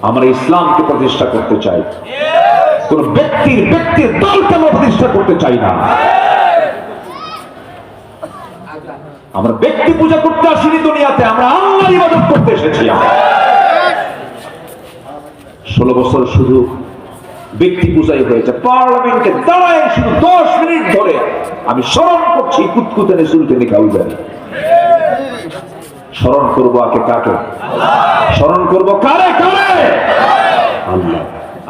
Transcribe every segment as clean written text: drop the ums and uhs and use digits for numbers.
আমরা ইসলামকে প্রতিষ্ঠা করতে চাই, কোন ব্যক্তির দলকে আমরা প্রতিষ্ঠা করতে চাই না। আমরা ব্যক্তি পূজা করতে আসিনি দুনিয়াতে, আমরা আল্লাহর ইবাদত করতে এসেছি। 16 বছর শুধু ব্যক্তি পূজাই হয়েছে। পার্লামেন্টে দাঁড়ায় শুধু 10 মিনিট ধরে আমি স্মরণ করছি কুতকুতে রাসূলকে নিকাউদার। স্মরণ করবো আগে কাকে? স্মরণ করবো কারে? আল্লাহ।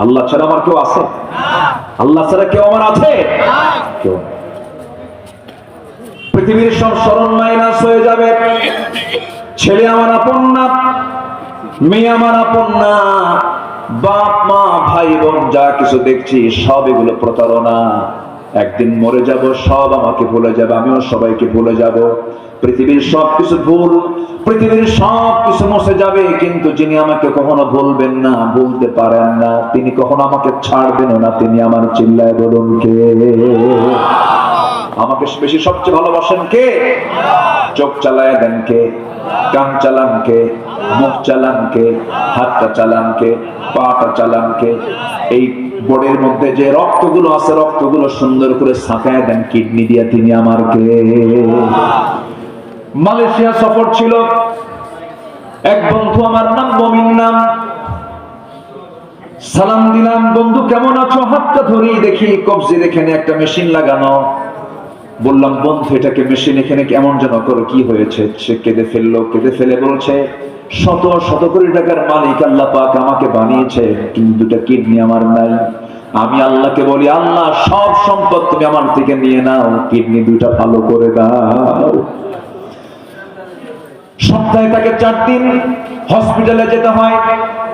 আল্লাহ ছাড়া আমার কেউ আছে? আল্লাহ ছাড়া কেউ আমার আছে? কেউ। পৃথিবীর সব স্মরণ মাইনাস হয়ে যাবে। ছেলে আমার আপন না, মেয়ে আমার আপন না, বাপ মা ভাই বোন যা কিছু দেখছি সব এগুলো প্রতারণা। একদিন মরে যাব, সব আমাকে ভুলে যাবে, আমিও সবাইকে ভুলে যাব। পৃথিবীর সবকিছু ভুল, পৃথিবীর সবকিছু মুছে যাবে, কিন্তু যিনি আমাকে কখনো ভুলবেন না, ভুলতে পারেন না, তিনি কখনো আমাকে ছাড়বেন না, তিনি আমার চিল্লায় বলুন কে? আমাকে বেশি সবচেয়ে ভালোবাসেন কে? চোখ চালায় দেন কে? কান চালান কে? মুখ চালান কে? হাতটা চালান কে? পাটা চালান কে? এই বডির মধ্যে যে রক্তগুলো আছে, রক্তগুলো সুন্দর করে ছাঁকায় দেন কিডনি দিয়ে, তিনি আমার কে? মালয়েশিয়া সফর ছিল, এক বন্ধু আমার, নাম মমিন নাম। সালাম দিলাম, বন্ধু কেমন আছো? হাতটা ধরেই দেখি কবজির এখানে একটা মেশিন লাগানো। বললাম, বন্ধু এটাকে মেশিন এখানে কেমন যেন করো, কি হয়েছে? সে কেঁদে ফেললো। কেঁদে ফেলে বলছে, শত শত কোটি টাকার মালিক আল্লাহ পাক আমাকে বানিয়েছে, কিন্তু দুটো কিডনি আমার নাই। আমি আল্লাহকে বলি, আল্লাহ সব সম্পদ তুমি আমার থেকে নিয়ে নাও, কিডনি দুইটা ভালো করে দাও। সপ্তাহে তাকে 4 দিন হসপিটালে যেতে হয়,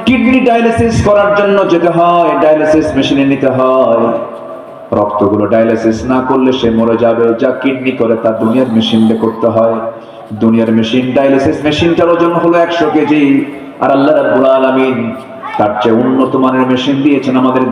কিডনি ডায়ালিসিস করার জন্য যেতে হয়, ডায়ালিসিস মেশিনে নিতে হয়। রক্তগুলো ডায়ালিসিস না করলে সে মরে যাবে, যা কিডনি করে তা দুনিয়ার মেশিন দিয়ে করতে হয়। দুনিয়ার মেশিন, ডায়ালিসিস মেশিনটার ওজন হলো 100 কেজি, আর আল্লাহ রাব্বুল আলামিন তার চেয়ে উন্নত মানের মেশিন দিয়েছেন আমাদের।